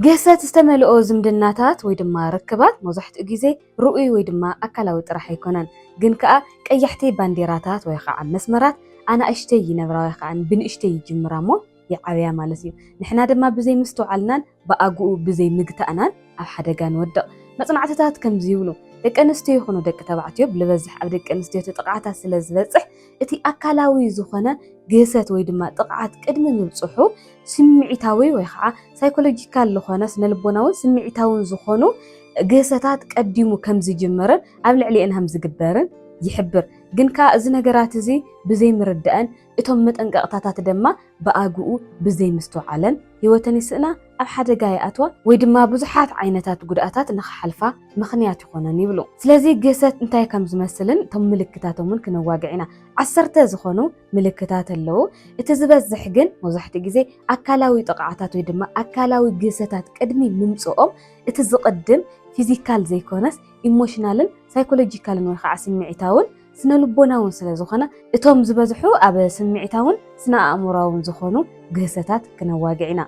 ገሰት ዝተመልኦ ዝምድናታት ወይ ድማ ርክባት መብዛሕትኡ ግዜ ርኡይ ወይ ድማ ኣካላዊ ጥራሕ ኣይኮነን ግን ከዓ ቀያሕቲ ባንዴራታት ወይ ከዓ መስመራት ኣናእሽተይ ይነብራ ወይ ከዓ ብንእሽተይ ይጅምራ እሞ ይዓብያ ማለት እዩ ንሕና ድማ ብዘይ ምስትውዓልናን ብኣግኡ ብዘይ ምግታእናን ኣብ ሓደጋ ንወድቕ መፅናዕትታት ከምዚ ይብሉ ደቂ ኣንስትዮ ይኹኑ ደቂ ተባዕትዮ ብልበዝሕ ኣብ ደቂ ኣንስትዮ ጥቕዓታት ስለ ዝበፅሕ እቲ ኣካላዊ ዝኾነ ገሰት ወይ ድማ ጥቕዓት ቅድሚ ምብፅሑ ስምዒታዊ ወይ ከዓ ሳይኮሎጂካል ዝኾነ ስነልቦናውን ስምዒታውን ዝኾኑ ገሰታት ቀዲሙ ከም ዝጅመርን ኣብ ልዕሊአን ከም ዝግበርን ይሕብር ግን ከዓ እዚ ነገራት እዚ ብዘይ ምርድአን እቶም መጠንቀቕታታት ድማ ብኣግኡ ብዘይ ምስትውዓለን ህይወተን ይስእና ኣብ ሓደጋ ይኣትዋ ወይ ድማ ብዙሓት ዓይነታት ጉድኣታት ንኽሓልፋ ምኽንያት ይኾነን ይብሉ ስለዚ ገሰት እንታይ ከም ዝመስልን እቶም ምልክታቶምን ክንዋግዕ ኢና 10 ዝኾኑ ምልክታት ኣለዉ እቲ ዝበዝሕ ግን መብዛሕትኡ ግዜ ኣካላዊ ጥቕዓታት ወይ ድማ ኣካላዊ ገሰታት ቅድሚ ምምፅኦም እቲ ዝቕድም ፊዚካል ዘይኮነስ ኢሞሽናልን ሳይኮሎጂካልን ወይ ከዓ ስምዒታውን ስነልቦናውን ስለ ዝኾነ እቶም ዝበዝሑ ኣብ ስምዒታውን ስነ ኣእምሮውን ዝኾኑ ገሰታት ክነዋግዕ ኢና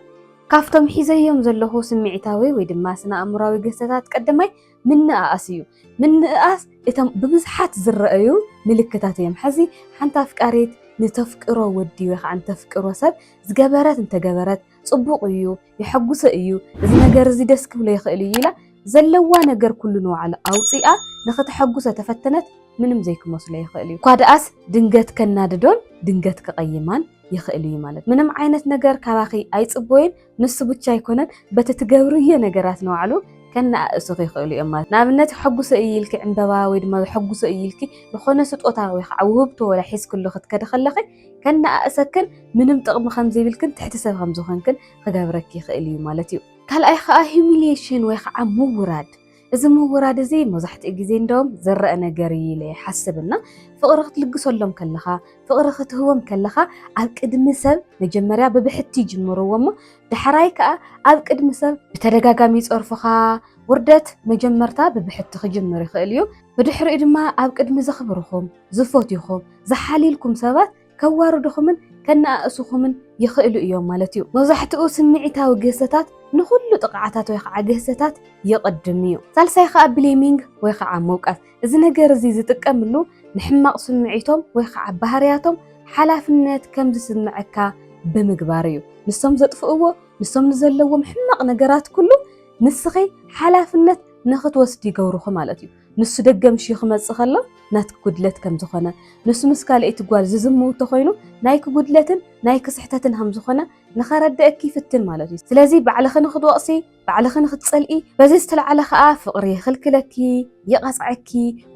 ካፍቶም ሒዘዮም ዘለኹ ስምዒታዊ ወይ ድማ ስነ ኣእምሮዊ ገሰታት ቀዳማይ ምንኣኣስ እዩ ምንኣኣስ እቶም ብብዝሓት ዝረአዩ ምልክታት እዮም ሕዚ ሓንቲ ኣፍቃሪት ንተፍቅሮ ወዲ ወይ ከዓ ንተፍቅሮ ሰብ ዝገበረት እንተገበረት ፅቡቕ እዩ ይሐጉሰ እዩ እዚ ነገር እዚ ደስ ክብሎ ይኽእል እዩ ኢላ ዘለዋ ነገር ኩሉ ንባዕሉ ኣውፂኣ ንኽትሐጉሰ ተፈተነት ምንም ዘይክመስሎ ይኽእል እዩ ኳድኣስ ድንገት ከናድዶን ድንገት ክቐይማን ይኽእል እዩ ማለት ምንም ዓይነት ነገር ካባኺ ኣይፅበይን ንሱ ብቻ ኣይኮነን በቲ ትገብርዮ ነገራት ንባዕሉ ከናእስኽ ይኽእሉ እዮም ማለት ንኣብነት ሕጉሰ እዩ ኢልኪ ዕንበባ ወይ ድማ ሕጉሰ እዩ ኢልኪ ዝኾነ ስጦታ ወይ ከዓ ውህብቶ ወላ ሒዝክሉ ክትከደ ከለኺ ከናእሰክን ምንም ጥቕሚ ከም ዘይብልክን ትሕቲ ሰብ ከም ዝኾንክን ክገብረኪ ይኽእል እዩ ማለት እዩ ካልኣይ ከዓ ሂሚሊየሽን ወይ ከዓ ምውራድ እዚ ምውራድ እዚ መብዛሕትኡ ግዜ እንደውም ዝረአ ነገር እዩ ኢለ ይሓስብና ፍቕሪ ክትልግሰሎም ከለኻ ፍቕሪ ክትህቦም ከለኻ ኣብ ቅድሚ ሰብ መጀመርያ ብብሕቲ ይጅምርዎ እሞ ድሕራይ ከዓ ኣብ ቅድሚ ሰብ ብተደጋጋሚ ይፀርፉኻ ውርደት መጀመርታ ብብሕቲ ክጅምር ይኽእል እዩ ብድሕሪኡ ድማ ኣብ ቅድሚ ዘኽብርኹም ዝፈትዩኹም ዝሓሊልኩም ሰባት ከዋርድኹምን ከናእሱኹምን ይኽእሉ እዮም ማለት እዩ መብዛሕትኡ ስምዒታዊ ገሰታት ንኹሉ ጥቕዓታት ወይ ከዓ ገሰታት ይቕድም እዩ ሳልሳይ ከዓ ብሌሚንግ ወይ ከዓ መውቃስ እዚ ነገር እዚ ዝጥቀምሉ ንሕማቕ ስምዒቶም ወይ ከዓ ባህርያቶም ሓላፍነት ከም ዝስምዐካ ብምግባር እዩ ንሶም ዘጥፍእዎ ንሶም ዘለዎም ሕማቕ ነገራት ኩሉ ንስኺ ሓላፍነት ንኽትወስድ ይገብሩኹ ማለት እዩ ንሱ ደገም ሽዩ ክመፅእ ከሎ ናትክ ጉድለት ከም ዝኾነ ንሱ ምስ ካልአይቲ ጓል ዝዝምውቶ ኮይኑ ናይ ጉድለትን ናይ ክስሕተትን ከም ዝኾነ ንኸረድአኪ ይፍትን ማለት እዩ ስለዚ ባዕልኺ ንኽትወቕሲ ባዕልኺ ንኽትፀልኢ በዚ ዝተለዓለ ከዓ ፍቕሪ ይኽልክለኪ ይቐፅዐኪ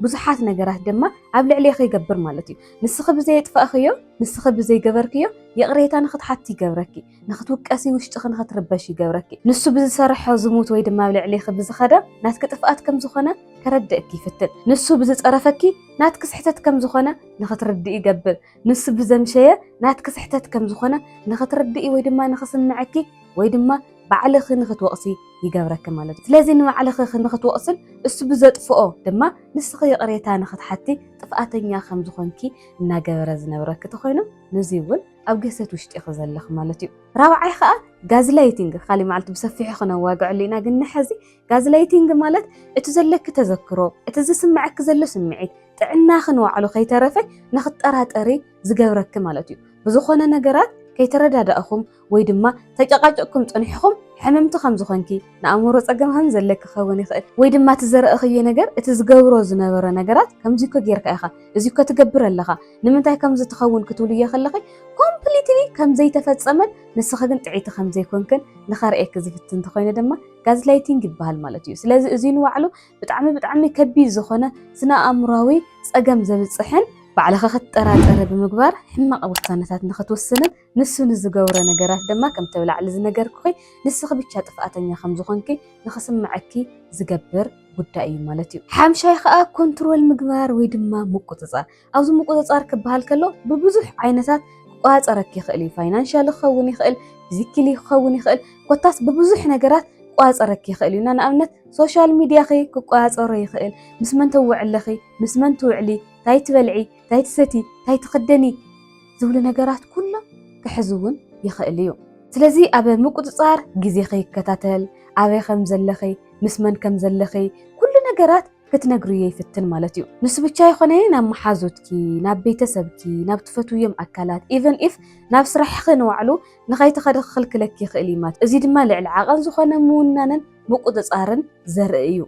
ብዙሓት ነገራት ድማ ኣብ ልዕሊኻ ይገብር ማለት እዩ ንስኺ ብዘይ የጥፋእኽዮ ንስኺ ብዘይ ገበርክዮ የቕሬታ ንኽትሓቲ ይገብረኪ ንኽትውቀሲ ውሽጥኺ ንኽትርበሽ ይገብረኪ ንሱ ብዝሰርሖ ዝሙት ወይ ድማ ኣብ ልዕሊኺ ብዝኸደ ናትክ ጥፍኣት ከም ዝኾነ ከረድአኪ ይፍትን ንሱ ብዝፀረፈኪ ናትክ ስሕተት ከም ዝኾነ ንኽትርድኢ ይገብር ንሱ ብዘምሸየ ናትክ ስሕተት ከም ዝኾነ ንኽትርድኢ ወይ ድማ ንኽስምዐኪ ወይ ድማ ባዕልኺ ንኽትወቕሲ ይገብረኪ ማለት እዩ ስለዚ ንባዕልኺ ንኽትወቕስን እሱ ብዘጥፍኦ ድማ ንስኺ የቕሬታ ንኽትሓቲ ጥፍኣተኛ ከም ዝኾንኪ እናገበረ ዝነበረኪ ተኾይኑ ነዚ እውን ኣብ ገሰት ውሽጢ ኢኺ ዘለኺ ማለት እዩ ራብዓይ ከዓ ጋዝላይቲንግ ካሊእ መዓልቲ ብሰፊሑ ክነዋግዐሉ ኢና ግን ሕዚ ጋዝላይቲንግ ማለት እቲ ዘለኪ ተዘክሮ እቲ ዝስምዐኪ ዘሎ ስምዒት ጥዕናኺ ንባዕሉ ከይተረፈ ንኽትጠራጠሪ ዝገብረኪ ማለት እዩ ብዝኾነ ነገራት ከይተረዳዳእኹም ወይ ድማ ተጨቃጨቅኩም ፀኒሕኹም ሕመምቲ ከም ዝኾንኪ ንኣእምሮ ፀገም ከም ዘለኪ ክኸውን ይኽእል ወይ ድማ እቲ ዘረአኽዮ ነገር እቲ ዝገብሮ ዝነበረ ነገራት ከምዚ እኮ ጌርካ ኢኻ እዚ እኮ ትገብር ኣለኻ ንምንታይ ከምዚ ትኸውን ክትብሉ እየ ከለኺ ኮምፕሊትሊ ከም ዘይተፈፀመን ንስኺ ግን ጥዒቲ ከም ዘይኮንክን ንኸርእየኪ ዝፍትን እንተኾይኑ ድማ ጋዝላይቲንግ ይበሃል ማለት እዩ ስለዚ እዚ ንባዕሉ ብጣዕሚ ከቢድ ዝኾነ ስነ ኣእምሮዊ ፀገም ዘብፅሕን ባዕልኻ ክትጠራጠረ ብምግባር ሕማቕ ውሳነታት ንኽትወስንን ንሱ ንዝገብሮ ነገራት ድማ ከም ተብላዕሊ ዝነገርኩ ንስኺ ብቻ ጥፍኣተኛ ከም ዝኾንኪ ንኽስምዐኪ ዝገብር ጉዳይ እዩ ማለት እዩ ሓምሻይ ከዓ ኮንትሮል ምግባር ወይ ድማ ምቁፅፃር ኣብዚ ምቁፅፃር ክበሃል ከሎ ብብዙሕ ዓይነታት ክቆፃፀረኪ ይኽእል እዩ ፋይናንሻል ክኸውን ይኽእል ፊዚካሊ ክኸውን ይኽእል ኮታስ ብብዙሕ ነገራት ክቆፃፀረኪ ይኽእል እዩ ንኣብነት ሶሻል ሚድያኺ ክቆፃፀሮ ይኽእል ምስ መን ተውዕለኺ ምስ መን ትውዕሊ እንታይ ትበልዒ እንታይ ትሰቲ እንታይ ትኽደኒ ዝብሉ ነገራት ኩሎም ክሕዝ እውን ይኽእል እዩ ስለዚ ኣብ ምቁፅፃር ግዜ ከይከታተል ኣበይ ከም ዘለኺ ምስ መን ከም ዘለኺ ኩሉ ነገራት ክትነግርዮ ይፍትን ማለት እዩ። ንሱ ብቻ ይኾነ ናብ መሓዙትኪ ናብ ቤተሰብኪ ናብ ትፈትውዮም ኣካላት ኢቨን ኢፍ ናብ ስራሕኺ ንባዕሉ ንኸይትኸዲ ክኽልክለኪ ይኽእል እዩ ማለት እዚ ድማ ልዕሊ ዓቐን ዝኾነ ምውናንን ምቁፅፃርን ዘርኢ እዩ።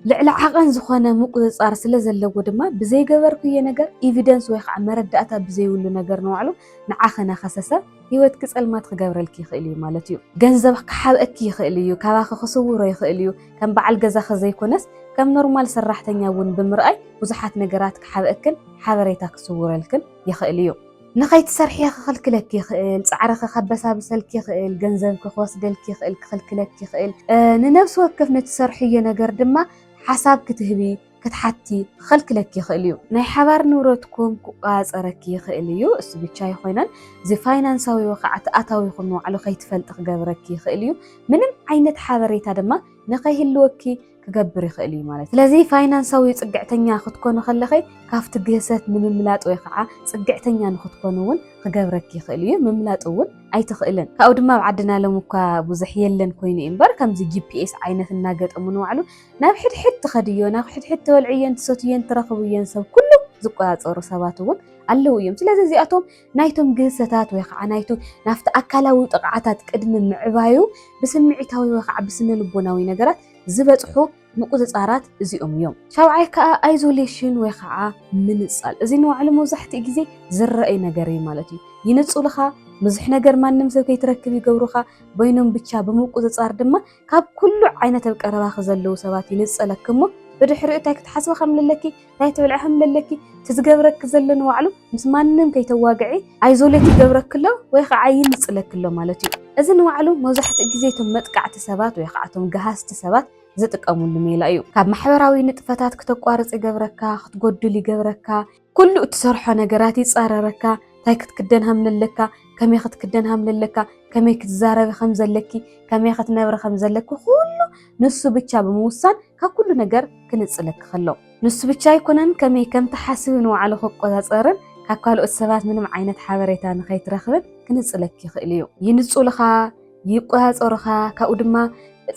ልዕሊ ዓቐን ዝኾነ ምቁፅፃር ስለ ዘለዎ ድማ ብዘይገበርክዮ ነገር ኤቪደንስ ወይ ከዓ መረዳእታ ብዘይብሉ ነገር ንባዕሉ ንዓኸ ናኸሰሰ ህይወትኪ ፀልማት ክገብረልኪ ይኽእል እዩ ማለት እዩ። ገንዘብ ክሓብአኪ ይኽእል እዩ፣ ካባኺ ክስውሮ ይኽእል እዩ። ከም በዓል ገዛኺ ዘይኮነስ ከም ኖርማል ሰራሕተኛ እውን ብምርኣይ ብዙሓት ነገራት ክሓብአክን ሓበሬታ ክስውረልክን ይኽእል እዩ። ንኸይትሰርሒ ክኽልክለኪ ይኽእል፣ ፃዕርኺ ከበሳብሰልኪ ይኽእል፣ ገንዘብኪ ክወስደልኪ ይኽእል፣ ክኽልክለኪ ይኽእል። ንነብሲ ወከፍ ነትሰርሕዮ ነገር ድማ ሓሳብ ክትህቢ ክትሓቲ ክኽልክለኪ ይኽእል እዩ። ናይ ሓባር ንብረትኩም ክቋፀረኪ ይኽእል እዩ። እሱ ብቻ ይኾይነን እዚ ፋይናንሳዊ ወይ ከዓ ኣታዊኹም ንባዕሉ ከይትፈልጢ ክገብረኪ ይኽእል እዩ። ምንም ዓይነት ሓበሬታ ድማ ንኸይህልወኪ ክገብር ይኽእል እዩ ማለት። ስለዚ ፋይናንሳዊ ፅግዕተኛ ክትኮኑ ከለኺ ካብቲ ግህሰት ንምምላጥ ወይ ከዓ ፅግዕተኛ ንክትኮኑ እውን ክገብረኪ ይኽእል እዩ። ምምላጥ እውን ኣይትኽእልን። ካብኡ ድማ ኣብ ዓድና ሎም እኳ ብዙሕ የለን ኮይኑ እምበር ከምዚ ጂፒኤስ ዓይነት እናገጠሙ ንባዕሉ ናብ ሕድሕድ ትኸድዮ ናብ ሕድሕድ ተበልዕየን ትሰትየን ትረኽብየን ሰብ ኩሉ ዝቆፃፀሩ ሰባት እውን ኣለዉ እዮም። ስለዚ እዚኣቶም ናይቶም ግህሰታት ወይ ከዓ ናይቶም ናፍቲ ኣካላዊ ጥቕዓታት ቅድሚ ምዕባዩ ብስምዒታዊ ወይ ከዓ ብስነ ልቦናዊ ነገራት ዝበፅሑ ምቁፅፃራት እዚኦም እዮም። ሻውዓይ ከዓ አይዞሌሽን ወይ ከዓ ምንፃል እዚ ንባዕሉ መብዛሕትኡ ግዜ ዝረአይ ነገር እዩ ማለት እዩ። ይንፅሉኻ ብዙሕ ነገር ማንም ሰብ ከይትረክብ ይገብሩኻ በይኖም ብቻ ብምቁፅፃር ድማ ካብ ኩሉ ዓይነት ኣብ ቀረባኺ ዘለው ሰባት ይንፀለክ እሞ ብድሕሪኡ እንታይ ክትሓስበ ከም ዘለኪ እንታይ ትብልዕ ከም ዘለኪ ትዝገብረክ ዘሎ ንባዕሉ ምስ ማንም ከይተዋግዒ አይዞሌት ይገብረክ ኣሎ ወይ ከዓ ይንፅለክ ኣሎ ማለት እዩ። እዚ ንባዕሉ መብዛሕትኡ ግዜ እቶም መጥቃዕቲ ሰባት ወይ ከዓ እቶም ገሃስቲ ሰባት ዝጥቀሙሉ ሜላ እዩ። ካብ ማሕበራዊ ንጥፈታት ክተቋርፅ ይገብረካ፣ ክትጎድል ይገብረካ፣ ኩሉ እትሰርሖ ነገራት ይፃረረካ፣ እንታይ ክትክደን ከም ዘለካ፣ ከመይ ክትክደን ከም ዘለካ፣ ከመይ ክትዛረቢ ከም ዘለኪ፣ ከመይ ክትነብሪ ከም ዘለኪ ኩሉ ንሱ ብቻ ብምውሳን ካብ ኩሉ ነገር ክንፅለክ ከሎ ንሱ ብቻ ኣይኮነን ከመይ ከም ትሓስብ ንባዕሉ ክቆፃፀርን ካብ ካልኦት ሰባት ምንም ዓይነት ሓበሬታ ንኸይትረኽብን ክንፅለክ ይኽእል እዩ። ይንፁልኻ፣ ይቆፃፀሩኻ፣ ካብኡ ድማ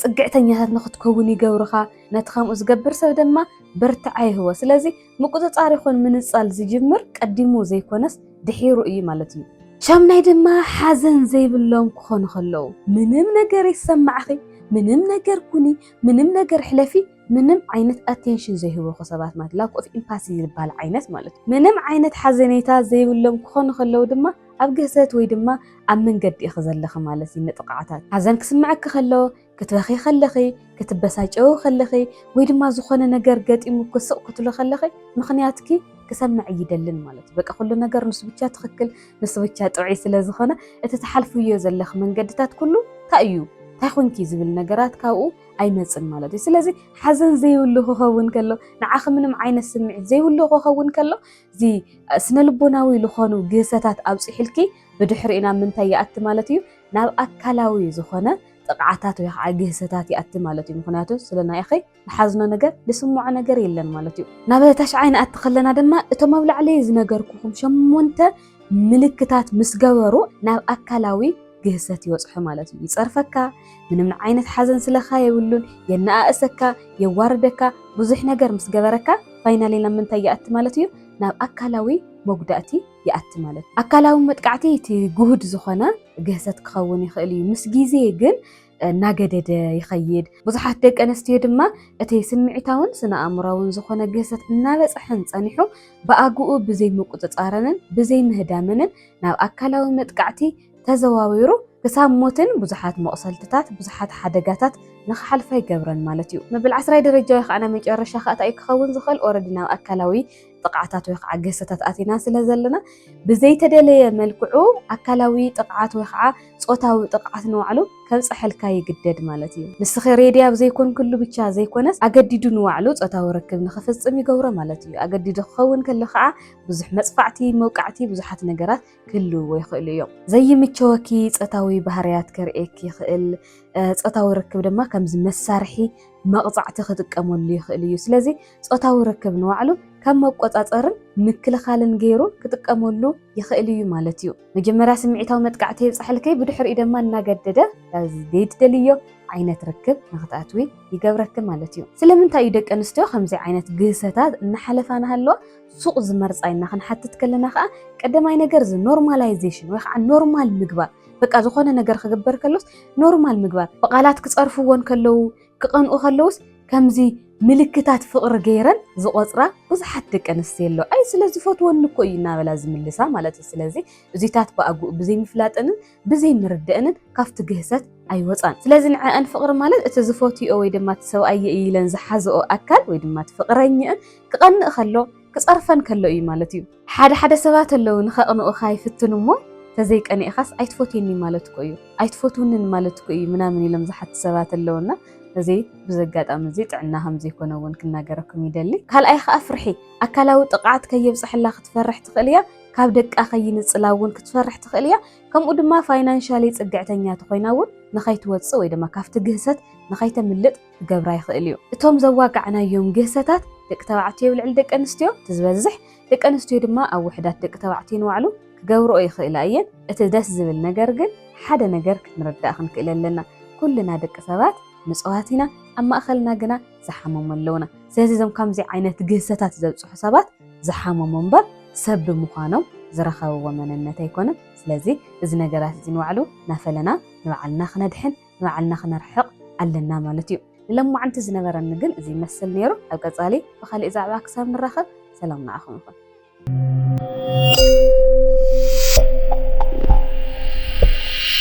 ፅግዕተኛታት ንኽትከውን ይገብሩኻ። ነቲ ከምኡ ዝገብር ሰብ ድማ ብርትዐ ይህቦ። ስለዚ ምቁፅፃር ይኹን ምንፃል ዝጅምር ቀዲሙ ዘይኮነስ ድሒሩ እዩ ማለት እዩ። ሻምናይ ድማ ሓዘን ዘይብሎም ክኾኑ ከለዉ ምንም ነገር ይሰማዕኺ፣ ምንም ነገር ኩኒ፣ ምንም ነገር ሕለፊ ምንም ዓይነት ኣቴንሽን ዘይህቦ ሰባት ማለት ላክ ኦፍ ኢምፓቲ ዝበሃል ዓይነት ማለት እዩ። ምንም ዓይነት ሓዘኔታ ዘይብሎም ክኾኑ ከለዉ ድማ ኣብ ግህሰት ወይ ድማ ኣብ መንገዲ ኢኺ ዘለኺ ማለት እዩ። ንጥቕዓታት ሓዘን ክስምዐኪ ከሎ ክትበኺ ከለኺ ክትበሳጨው ከለኺ ወይ ድማ ዝኾነ ነገር ገጢሙ ክስቕ ክትብሎ ከለኺ ምኽንያትኪ ክሰምዕ ይደልን ማለት እዩ። በቃ ኩሉ ነገር ንሱ ብቻ ትኽክል ንሱ ብቻ ጥዑይ ስለ ዝኾነ እቲ ተሓልፍዮ ዘለኺ መንገድታት ኩሉ እንታይ እዩ እንታይ ኮንኪ ዝብል ነገራት ካብኡ ኣይመፅን ማለት እዩ። ስለዚ ሓዘን ዘይብሉ ክኸውን ከሎ ንዓኺ ምንም ዓይነት ስምዒት ዘይብሉ ክኸውን ከሎ እዚ ስነልቦናዊ ዝኾኑ ግህሰታት ኣብፅሒልኪ ብድሕሪኡ ናብ ምንታይ ይኣቲ ማለት እዩ ናብ ኣካላዊ ዝኾነ ጥቕዓታት ወይ ከዓ ግህሰታት ይኣቲ ማለት እዩ። ምክንያቱ ስለናይኺ ዝሓዝኖ ነገር ዝስምዖ ነገር የለን ማለት እዩ። ናብ ተሽዓይ ንኣቲ ከለና ድማ እቶም ኣብ ላዕሊ ዝነገርኩኹም 8 ምልክታት ምስ ገበሩ ናብ ኣካላዊ ግህሰት ይወፅሑ ማለት እዩ። ይፀርፈካ፣ ምንም ዓይነት ሓዘን ስለኻ የብሉን፣ የነኣእሰካ፣ የዋርደካ፣ ብዙሕ ነገር ምስ ገበረካ ፋይናሊ ናብ ምንታይ ይኣቲ ማለት እዩ ናብ ኣካላዊ መጉዳእቲ ይኣቲ ማለት እዩ። ኣካላዊ መጥቃዕቲ እቲ ጉሁድ ዝኾነ ግህሰት ክኸውን ይኽእል እዩ። ምስ ግዜ ግን እናገደደ ይኸይድ። ብዙሓት ደቂ ኣንስትዮ ድማ እቲ ስምዒታውን ስነ ኣእምሮውን ዝኾነ ግህሰት እናበፅሐን ፀኒሑ ብኣግኡ ብዘይ ምቁፅፃረንን ብዘይ ምህዳምንን ናብ ኣካላዊ መጥቃዕቲ ተዘዋዊሩ ክሳብ ሞትን ብዙሓት መቕሰልትታት ብዙሓት ሓደጋታት ንኽሓልፋ ይገብረን ማለት እዩ። መበል 10 ደረጃ ወይ ከዓ መጨረሻ ካእታይ ክኸውን ዝኽእል ኦልሬዲ ናብ ኣካላዊ ጥቕዓታት ወይ ከዓ ግህሰታት ኣቲና ስለ ዘለና ብዘይተደለየ መልክዑ ኣካላዊ ጥቕዓት ወይ ከዓ ፆታዊ ጥቕዓት ንባዕሉ ከብፅሐልካ ይግደድ ማለት እዩ። ንስኺ ሬድያ ብዘይኮን ኩሉ ብቻ ዘይኮነስ ኣገዲዱ ንባዕሉ ፆታዊ ርክብ ንኽፍፅም ይገብሮ ማለት እዩ። ኣገዲዱ ክኸውን ከሎ ከዓ ብዙሕ መፅፋዕቲ መውቃዕቲ ብዙሓት ነገራት ክህልውዎ ይኽእሉ እዮም። ዘይምቸወኪ ፆታዊ ባህርያት ከርእየኪ ይኽእል፣ ጾታዊ ርክብ ድማ ከምዚ መሳርሒ መቕፃዕቲ ክጥቀመሉ ይኽእል እዩ። ስለዚ ጾታዊ ርክብ ንባዕሉ ከም መቆፃፀርን ምክልኻልን ገይሩ ክጥቀመሉ ይኽእል እዩ ማለት እዩ። መጀመርያ ስምዒታዊ መጥቃዕቲ የብፅሐልከይ ብድሕሪኡ ድማ እናገደደ ዘይትደልዮ ዓይነት ርክብ ንኽትኣትዊ ይገብረክ ማለት እዩ። ስለምንታይ እዩ ደቂ ኣንስትዮ ከምዚ ዓይነት ግህሰታት እናሓለፋና ሃለዋ ሱቕ ዝመርፃ ኢልና ክንሓትት ከለና ከዓ ቀዳማይ ነገር ኖርማላይዜሽን ወይ ከዓ ኖርማል ምግባር በቃ ዝኾነ ነገር ክግበር ከሎስ ኖርማል ምግባር በቃላት ክፀርፍዎን ከለው ክቐንኡ ከለውስ ከምዚ ምልክታት ፍቕሪ ገይረን ዝቆፅራ ብዙሓት ደቂ ኣንስትዮ ኣለዋ። ኣይ ስለዚ ፈትወኒ እኮ እዩ እናበላ ዝምልሳ ማለት እዩ። ስለዚ እዚታት ብኣግኡ ብዘይምፍላጥንን ብዘይምርድእንን ካብቲ ግህሰት ኣይወፃን። ስለዚ ንዕአን ፍቕሪ ማለት እቲ ዝፈትዮ ወይ ድማ እቲ ሰብኣየ ኢለን ዝሓዝኦ ኣካል ወይ ድማ እቲ ፍቕረኝአን ክቐንእ ከሎ ክፀርፈን ከሎ እዩ ማለት እዩ። ሓደ ሰባት ኣለዉ ንኸቕንኡኻ ይፍትኑ እሞ ተዘይቀኒእኻስ ኣይትፈትየኒ ማለት እኮ እዩ ኣይትፈትውንን ማለት እኮ እዩ ምናምን ኢሎም ዝሓቲ ሰባት ኣለውና እዚ ብዘጋጣሚ እዚ ጥዕና ከም ዘይኮነ እውን ክናገረኩም ይደሊ። ካልኣይ ከዓ ፍርሒ ኣካላዊ ጥቕዓት ከየብፅሐላ ክትፈርሕ ትኽእል እያ። ካብ ደቃ ከይንፅላ እውን ክትፈርሕ ትኽእል እያ። ከምኡ ድማ ፋይናንሻሊ ፅግዕተኛ ተኮይና እውን ንኸይትወፅእ ወይ ድማ ካብቲ ግህሰት ንኸይተምልጥ ክገብራ ይኽእል እዩ። እቶም ዘዋጋዕናዮም ግህሰታት ደቂ ተባዕትዮ ልዕሊ ደቂ ኣንስትዮ ትዝበዝሕ ደቂ ኣንስትዮ ድማ ኣብ ውሕዳት ደቂ ተባዕትዮ ንባዕሉ ክገብርኦ ይኽእላ እየን። እቲ ደስ ዝብል ነገር ግን ሓደ ነገር ክንርዳእ ክንክእል ኣለና ኩልና ደቂ ሰባት ምጽዋት ኢና ኣብ ማእኸልና ግና ዝሓመሙ ኣለውና። ስለዚ እዞም ከምዚ ዓይነት ግህሰታት ዘብፅሑ ሰባት ዝሓመሙ እምበር ሰብ ብምዃኖም ዝረኸብዎ መንነት ኣይኮነን። ስለዚ እዚ ነገራት እዚ ንባዕሉ ናፈለና ንባዕልና ክነድሕን ንባዕልና ክነርሕቕ ኣለና ማለት እዩ። ንሎማዓንቲ ዝነበረኒ ግን እዚ ይመስል ነይሩ። ኣብ ቀፃሊ ብኻሊእ ዛዕባ ክሳብ ንራኸብ ሰላም ንዓኹም ይኹን።